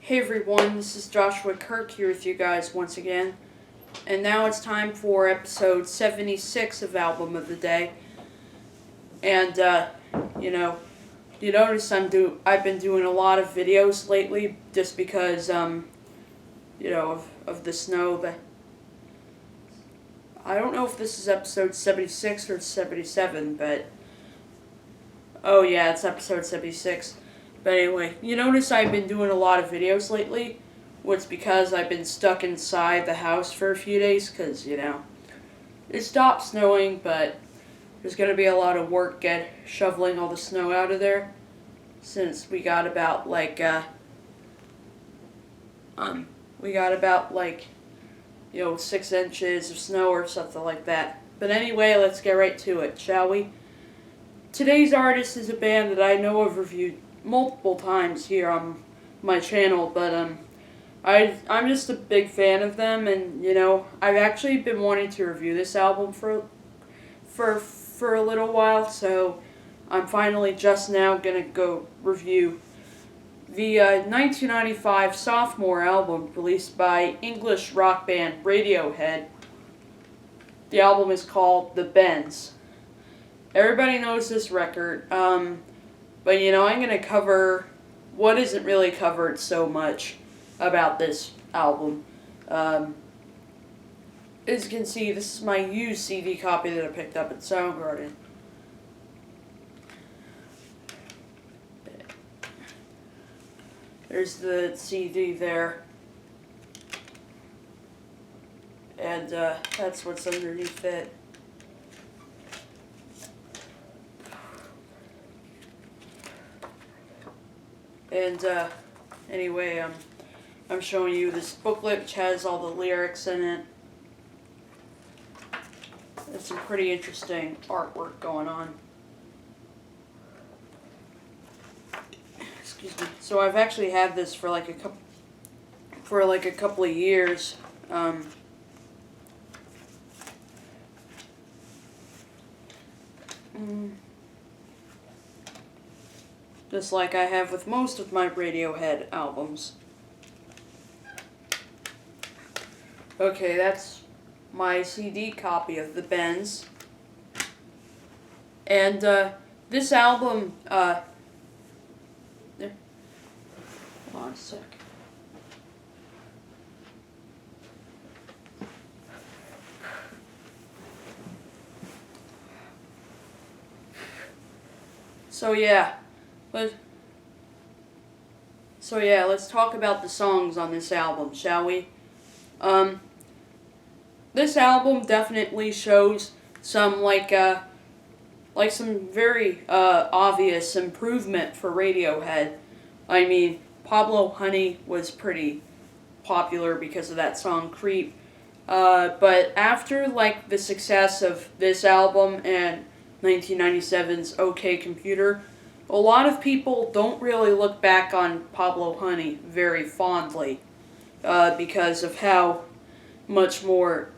Hey everyone, this is Joshua Kirk here with you guys once again. And now it's time for episode 76 of Album of the Day. And, you notice I've been doing a lot of videos lately just because, of the snow. But I don't know if this is episode 76 or 77, but, oh yeah, it's episode 76. But anyway, you notice I've been doing a lot of videos lately. It's because I've been stuck inside the house for a few days because, it stopped snowing, but there's going to be a lot of work shoveling all the snow out of there since we got about 6 inches of snow or something like that. But anyway, let's get right to it, shall we? Today's artist is a band that I know I've reviewed multiple times here on my channel, but I'm just a big fan of them, and I've actually been wanting to review this album for a little while, so I'm finally just now gonna go review the 1995 sophomore album released by English rock band Radiohead. The album is called The Bends. Everybody knows this record, but I'm going to cover what isn't really covered so much about this album. As you can see, this is my used CD copy that I picked up at Soundgarden. There's the CD there. And that's what's underneath it. And anyway, I'm showing you this booklet which has all the lyrics in it. There's some pretty interesting artwork going on. Excuse me. So I've actually had this for a couple of years. Just like I have with most of my Radiohead albums. Okay, that's my CD copy of The Bends. And this album, there. Hold on a sec. Let's talk about the songs on this album, shall we? This album definitely shows some some very obvious improvement for Radiohead. I mean, Pablo Honey was pretty popular because of that song Creep. But after the success of this album and 1997's OK Computer, a lot of people don't really look back on Pablo Honey very fondly because of how much more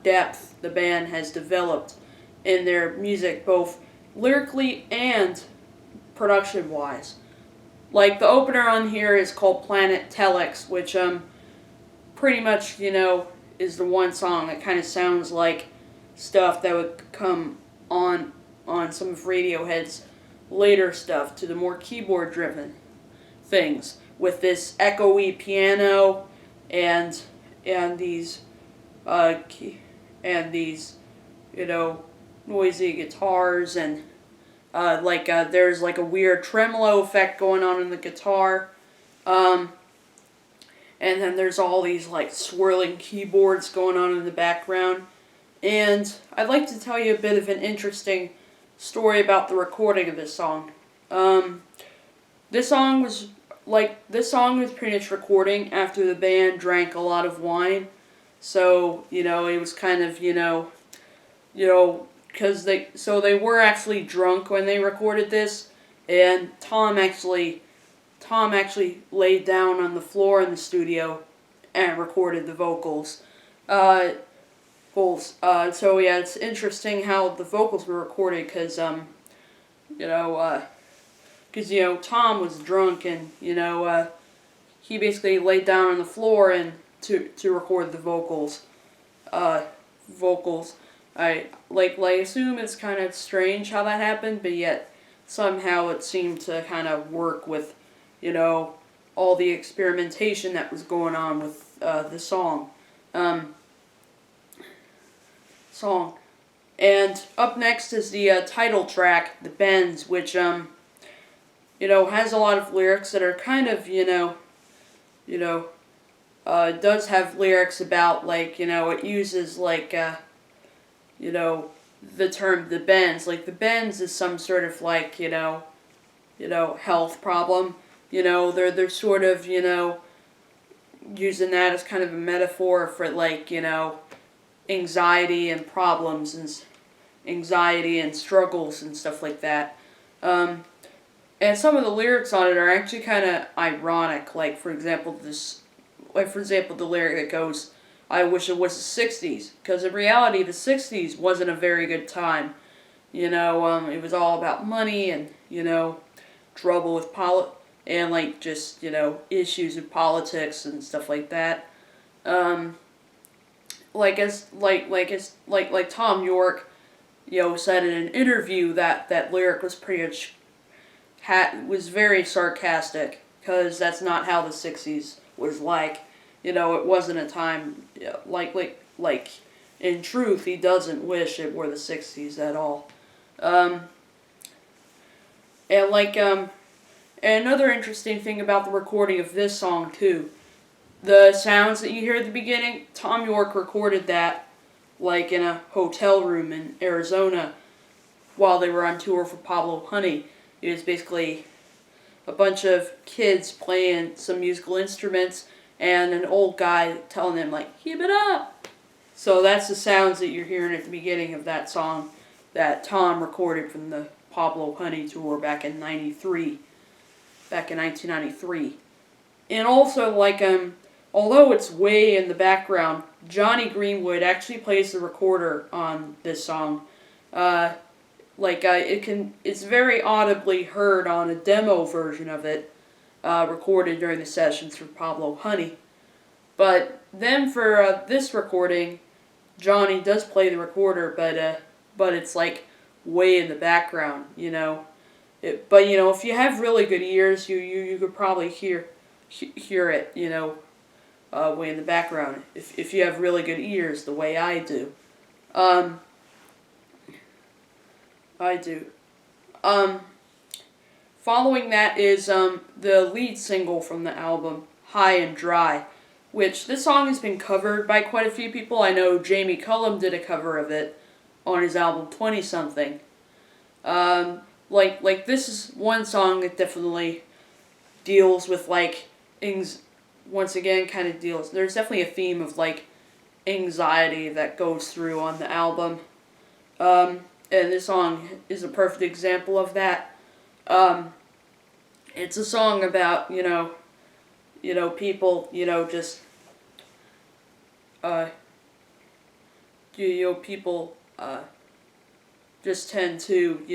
depth the band has developed in their music, both lyrically and production-wise. Like, the opener on here is called Planet Telex, which pretty much is the one song that kind of sounds like stuff that would come on some of Radiohead's later stuff, to the more keyboard-driven things, with this echoey piano and these noisy guitars, and there's a weird tremolo effect going on in the guitar, and then there's all these swirling keyboards going on in the background. And I'd like to tell you a bit of an interesting story about the recording of this song. This song was pretty much recording after the band drank a lot of wine. So, it was kind of, because they were actually drunk when they recorded this, and Tom actually laid down on the floor in the studio and recorded the vocals. It's interesting how the vocals were recorded, because because, Tom was drunk and, he basically laid down on the floor and to record the vocals. Vocals. I assume it's kind of strange how that happened, but yet somehow it seemed to kind of work with, all the experimentation that was going on with the song. And up next is the title track, The Bends, which has a lot of lyrics that are kind of, it does have lyrics about, it uses, the term the bends. Like, the bends is some sort of, health problem. They're sort of, using that as kind of a metaphor for, anxiety and problems and anxiety and struggles and stuff like that. And some of the lyrics on it are actually kind of ironic. Like, for example, the lyric that goes, "I wish it was the '60s," because in reality, the '60s wasn't a very good time. It was all about money and, trouble with and issues of politics and stuff like that. Like Tom York, said in an interview that lyric was pretty much was very sarcastic, because that's not how the '60s was like. It wasn't a time like in truth, he doesn't wish it were the '60s at all. And and another interesting thing about the recording of this song too, the sounds that you hear at the beginning, Tom York recorded that in a hotel room in Arizona while they were on tour for Pablo Honey. It was basically a bunch of kids playing some musical instruments and an old guy telling them, keep it up. So that's the sounds that you're hearing at the beginning of that song that Tom recorded from the Pablo Honey tour back in 1993. And also, although it's way in the background, Johnny Greenwood actually plays the recorder on this song. It's very audibly heard on a demo version of it, recorded during the sessions for Pablo Honey. But then for this recording, Johnny does play the recorder, but it's way in the background, But if you have really good ears, you could probably hear it, way in the background. If you have really good ears, the way I do. Following that is the lead single from the album, High and Dry, which this song has been covered by quite a few people. I know Jamie Cullum did a cover of it on his album 20-something. This is one song that definitely deals with, once again, kind of deals, there's definitely a theme of, anxiety that goes through on the album. And this song is a perfect example of that. It's a song about, people, just, people, just tend to,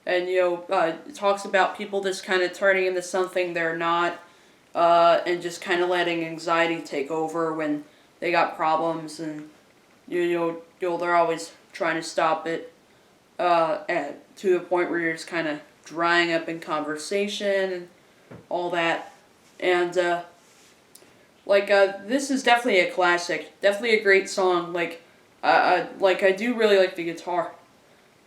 it talks about people just kind of turning into something they're not, and just kind of letting anxiety take over when they got problems, and, they're always trying to stop it, to the point where you're just kind of drying up in conversation and all that. And, this is definitely a classic, definitely a great song. I do really like the guitar.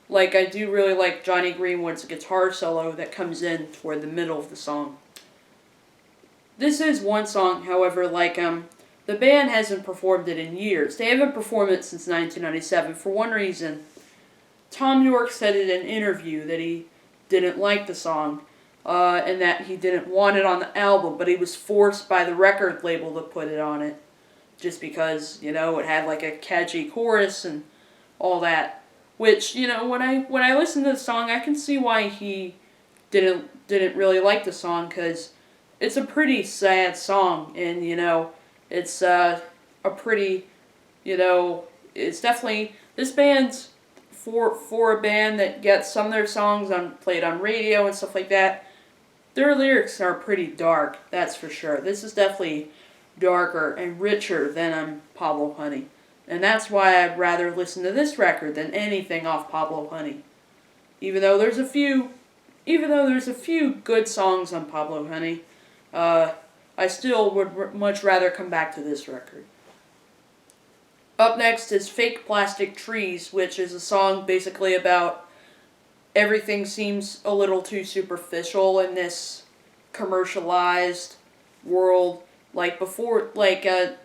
I do really like Johnny Greenwood's guitar solo that comes in toward the middle of the song. This is one song, however, the band hasn't performed it in years. They haven't performed it since 1997 for one reason. Tom York said in an interview that he didn't like the song, and that he didn't want it on the album, but he was forced by the record label to put it on it, just because, it had a catchy chorus and all that. Which, when I listen to the song, I can see why he didn't really like the song, because it's a pretty sad song, and, it's a pretty, it's definitely, this band's for a band that gets some of their songs played on radio and stuff like that, their lyrics are pretty dark, that's for sure. This is definitely darker and richer than Pablo Honey. And that's why I'd rather listen to this record than anything off Pablo Honey. Even though there's a few good songs on Pablo Honey, I still would much rather come back to this record. Up next is Fake Plastic Trees, which is a song basically about everything seems a little too superficial in this commercialized world. Like before, this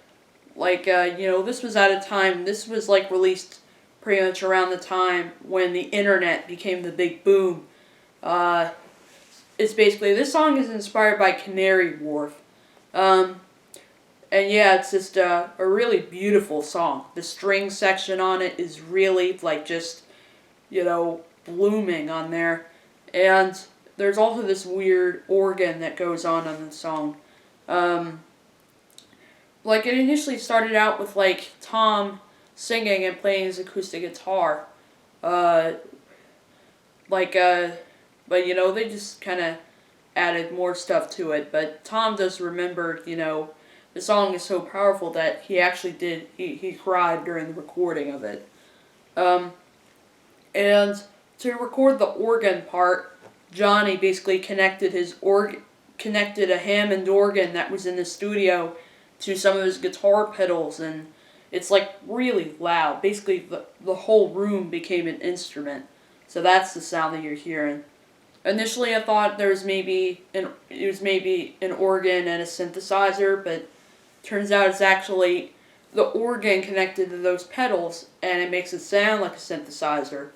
was at a time, this was like released pretty much around the time when the internet became the big boom. It's basically, this song is inspired by Canary Wharf. And yeah, it's just a really beautiful song. The string section on it is really just, blooming on there. And there's also this weird organ that goes on the song. It initially started out with Tom singing and playing his acoustic guitar. But they just kind of added more stuff to it. But Tom does remember, the song is so powerful that he actually he cried during the recording of it. And to record the organ part, Johnny basically connected a Hammond organ that was in the studio to some of his guitar pedals, and it's really loud. Basically, the whole room became an instrument. So that's the sound that you're hearing. Initially, I thought it was maybe an organ and a synthesizer, but turns out it's actually the organ connected to those pedals, and it makes it sound like a synthesizer.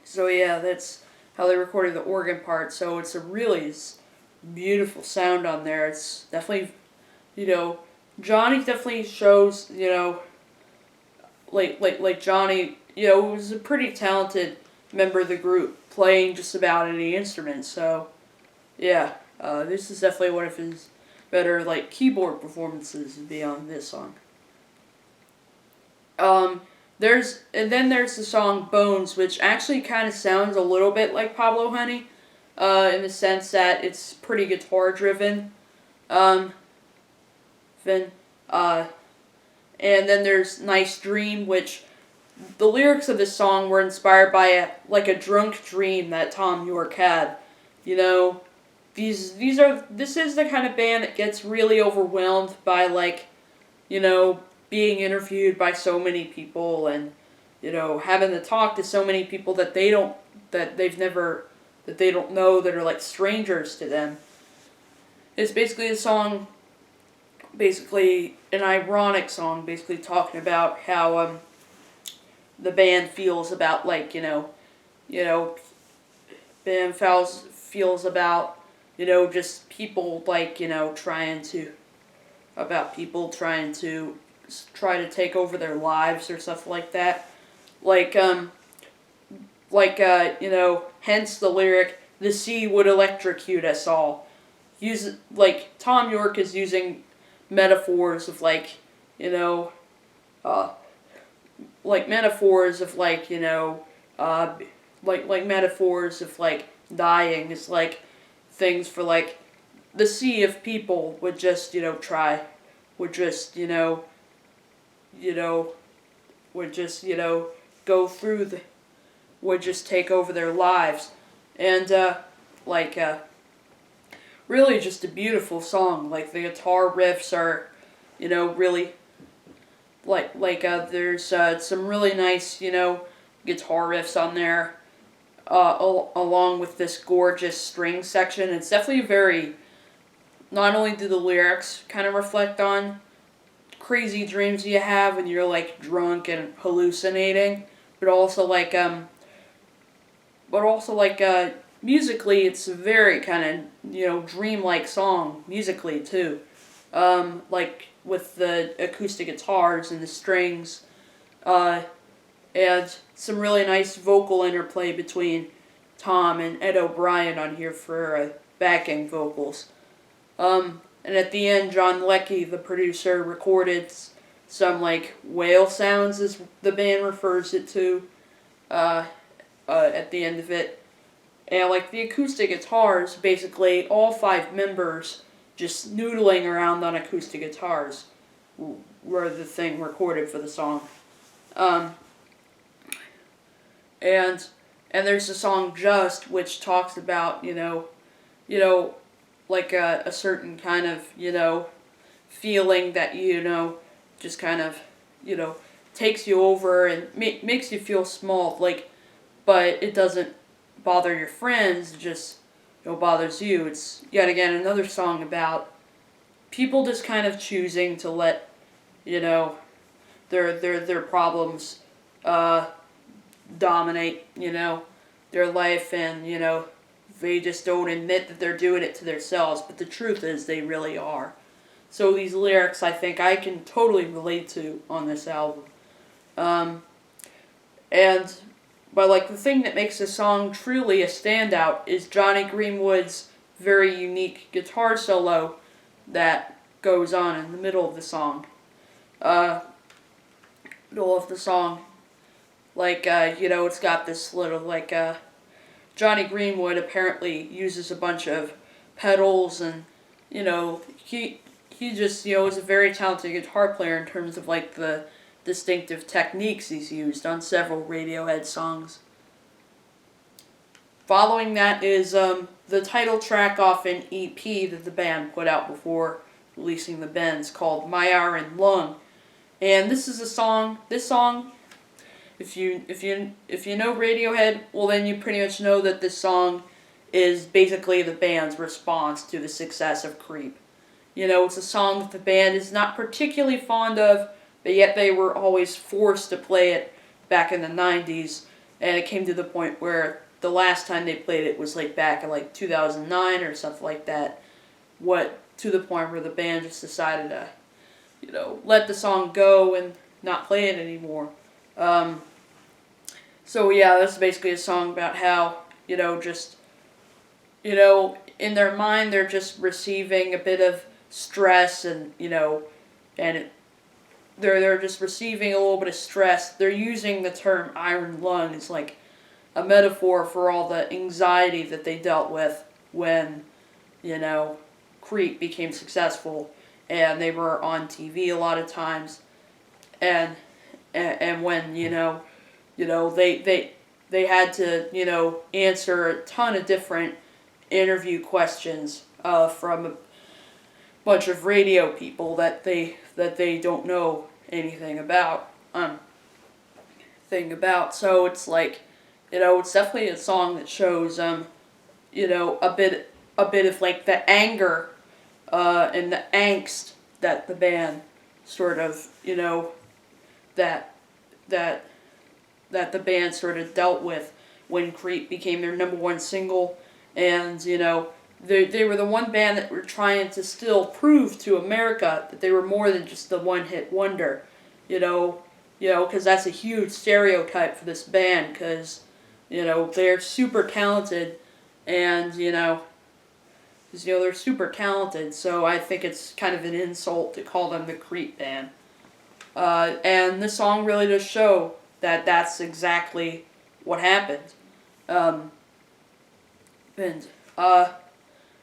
So yeah, that's how they recorded the organ part. So it's a really beautiful sound on there. It's definitely, Johnny definitely shows, Johnny, was a pretty talented member of the group, playing just about any instrument. So, yeah, this is definitely one of his better, keyboard performances beyond this song. There's the song Bones, which actually kind of sounds a little bit like Pablo Honey, in the sense that it's pretty guitar driven. And then there's Nice Dream, which the lyrics of this song were inspired by a drunk dream that Tom York had. This is the kind of band that gets really overwhelmed by being interviewed by so many people and having to talk to so many people that they don't know, that are strangers to them. It's basically a song, basically an ironic song, basically talking about how the band feels about band feels about just people trying to take over their lives or stuff like that. Hence the lyric, "The sea would electrocute us all." Tom York is using metaphors of metaphors of metaphors of dying is things for the sea of people would just go through would just take over their lives. And really just a beautiful song. The guitar riffs are really there's some really nice guitar riffs on there, along with this gorgeous string section. It's definitely not only do the lyrics kind of reflect on crazy dreams you have when you're drunk and hallucinating, but also musically it's a very kind of dreamlike song musically too, with the acoustic guitars and the strings, and some really nice vocal interplay between Tom and Ed O'Brien on here for backing vocals. And at the end, John Leckie, the producer, recorded some like whale sounds, as the band refers it to, at the end of it. And like the acoustic guitars, basically all 5 members just noodling around on acoustic guitars were the thing recorded for the song. Um, and and there's the song Just, which talks about, like a certain kind of, feeling that, just kind of, takes you over and makes you feel small, like, but it doesn't bother your friends, it just, bothers you. It's, yet again, another song about people just kind of choosing to let, their problems, dominate, their life, and, they just don't admit that they're doing it to themselves, but the truth is they really are. So these lyrics, I think I can totally relate to on this album. And, but like the thing that makes the song truly a standout is Johnny Greenwood's very unique guitar solo that goes on in the middle of the song. Middle of the song. Like, it's got this little, like, Johnny Greenwood apparently uses a bunch of pedals, and, he just, is a very talented guitar player in terms of, like, the distinctive techniques he's used on several Radiohead songs. Following that is the title track off an EP that the band put out before releasing the Bends, called My R Leung. And this is a song, if you know Radiohead, well then you pretty much know that this song is basically the band's response to the success of Creep. It's a song that the band is not particularly fond of, but yet they were always forced to play it back in the 90s, and it came to the point where the last time they played it was like back in like 2009 or something like that, to the point where the band just decided to, let the song go and not play it anymore. So yeah, that's basically a song about how, just, in their mind they're just receiving a bit of stress, and, they're just receiving a little bit of stress. They're using the term iron lung as like a metaphor for all the anxiety that they dealt with when, Creep became successful, and they were on TV a lot of times, and when, they had to, answer a ton of different interview questions from a bunch of radio people that they don't know anything about. So it's like, it's definitely a song that shows, a bit of like the anger and the angst that the band sort of, that the band sort of dealt with when Creep became their number one single, and, they were the one band that were trying to still prove to America that they were more than just the one-hit wonder, because that's a huge stereotype for this band, because, they're super talented, and, because, they're super talented, so I think it's kind of an insult to call them the Creep band. And this song really does show that that's exactly what happened. And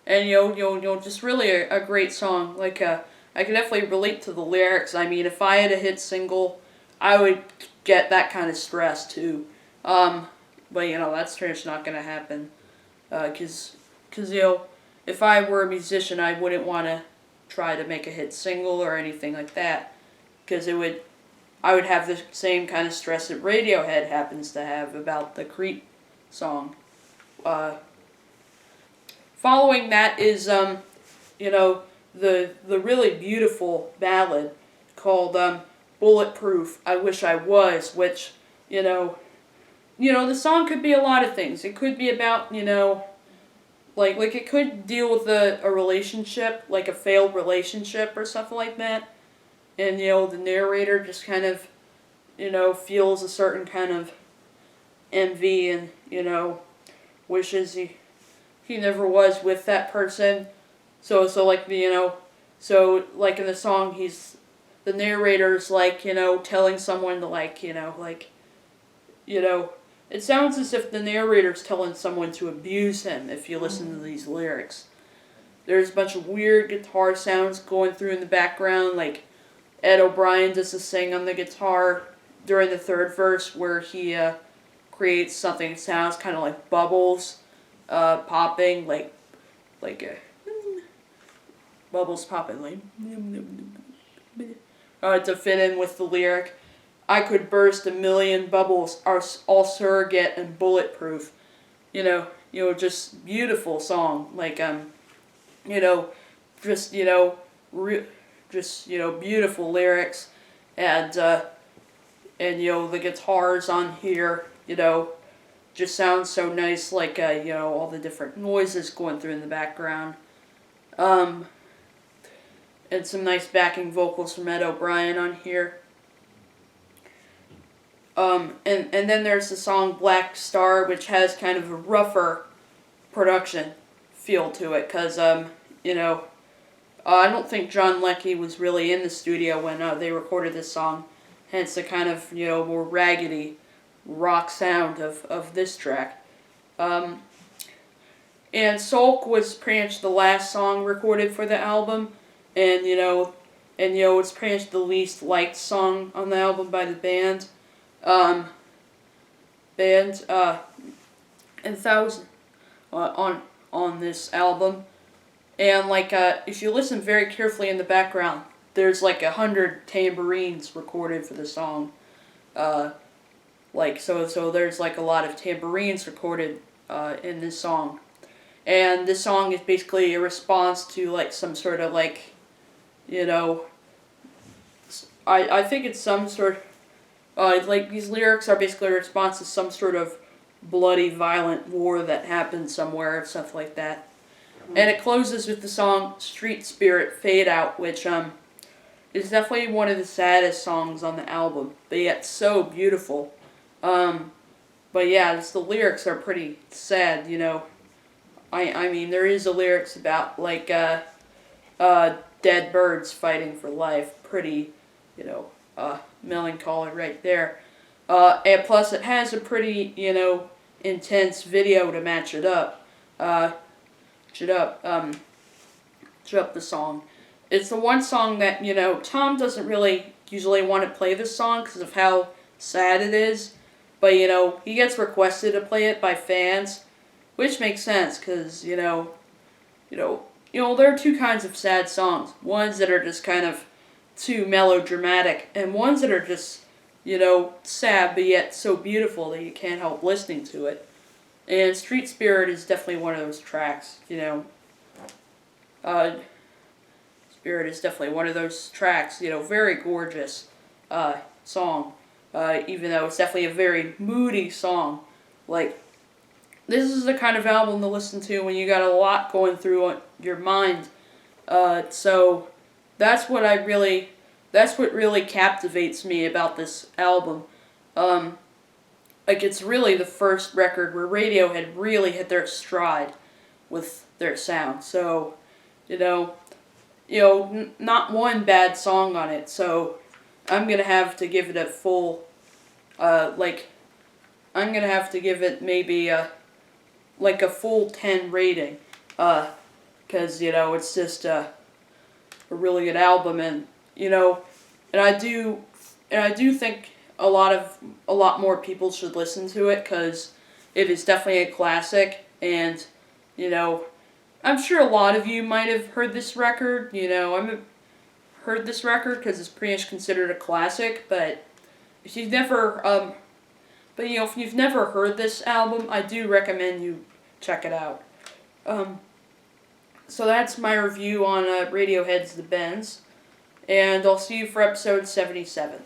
just really a great song. Like, I can definitely relate to the lyrics. I mean, if I had a hit single, I would get that kind of stress too. But, that's just not going to happen. Because, if I were a musician, I wouldn't want to try to make a hit single or anything like that. Because I would have the same kind of stress that Radiohead happens to have about the Creep song. Following that is, the really beautiful ballad called Bulletproof, I Wish I Was, which, the song could be a lot of things. It could be about, like it could deal with a relationship, like a failed relationship or something like that. And, the narrator just kind of, feels a certain kind of envy and, wishes he never was with that person. So like, so like in the song, he's the narrator's like, telling someone to it sounds as if the narrator's telling someone to abuse him if you listen to these lyrics. There's a bunch of weird guitar sounds going through in the background, like Ed O'Brien does a sing on the guitar during the third verse where he creates something that sounds kind of like bubbles popping, bubbles popping, to fit in with the lyric. I could burst a million bubbles, all surrogate and bulletproof. Just beautiful song. Beautiful lyrics, and the guitars on here, just sounds so nice, all the different noises going through in the background. And some nice backing vocals from Ed O'Brien on here. And then there's the song Black Star, which has kind of a rougher production feel to it, because, I don't think John Leckie was really in the studio when they recorded this song, hence the kind of, more raggedy rock sound of this track. And Sulk was pretty much the last song recorded for the album, and it's pretty much the least liked song on the album by the band. And Thousand on this album, and if you listen very carefully in the background, there's 100 tambourines recorded for the song. So there's a lot of tambourines recorded in this song, and this song is basically a response to some sort of I think it's some sort these lyrics are basically a response to some sort of bloody, violent war that happened somewhere and stuff like that. And it closes with the song Street Spirit Fade Out, which is definitely one of the saddest songs on the album, but yet so beautiful. But yeah, the lyrics are pretty sad, I mean, there is the lyrics about dead birds fighting for life. Pretty, melancholy right there. And plus it has a pretty, intense video to match it up. Match up the song. It's the one song that, Tom doesn't really usually want to play this song because of how sad it is. But, he gets requested to play it by fans, which makes sense because, there are two kinds of sad songs. Ones that are just kind of too melodramatic, and ones that are just, sad but yet so beautiful that you can't help listening to it. And Street Spirit is definitely one of those tracks, Spirit is definitely one of those tracks, very gorgeous song. Even though it's definitely a very moody song. This is the kind of album to listen to when you got a lot going through your mind. So that's what really captivates me about this album. It's really the first record where Radiohead really hit their stride with their sound. So, not one bad song on it. So I'm gonna have to give it a full, I'm gonna have to give it maybe a full 10 rating, because it's just a really good album, and and I do think a lot more people should listen to it because it is definitely a classic, and I'm sure a lot of you might have heard this record. I've heard this record because it's pretty much considered a classic, but if you've never if you've never heard this album, I do recommend you check it out. So that's my review on Radiohead's The Bends, and I'll see you for episode 77.